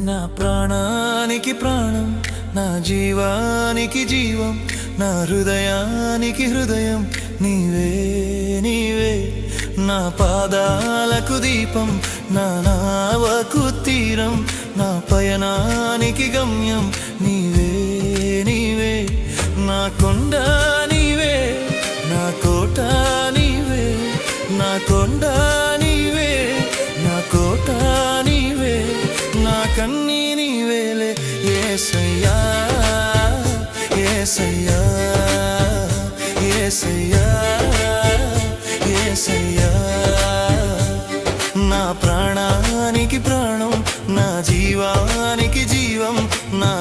నా ప్రాణానికి ప్రాణం, నా జీవానికి జీవం, నా హృదయానికి హృదయం నీవే నీవే. నా పాదాలకు దీపం, నా నావకు తీరం, నా పయనానికి గమ్యం నీవే నీవే. నా కొండ నీవే, నా కోట నీవే, నా కొండ నీవే, నా కోట నీవే, నా కన్నీ నీవేలే యేసయ్యా యేసయ్యా యేసయ్యా యేసయ్యా. నా ప్రాణానికి ప్రాణం, నా జీవానికి జీవం, నా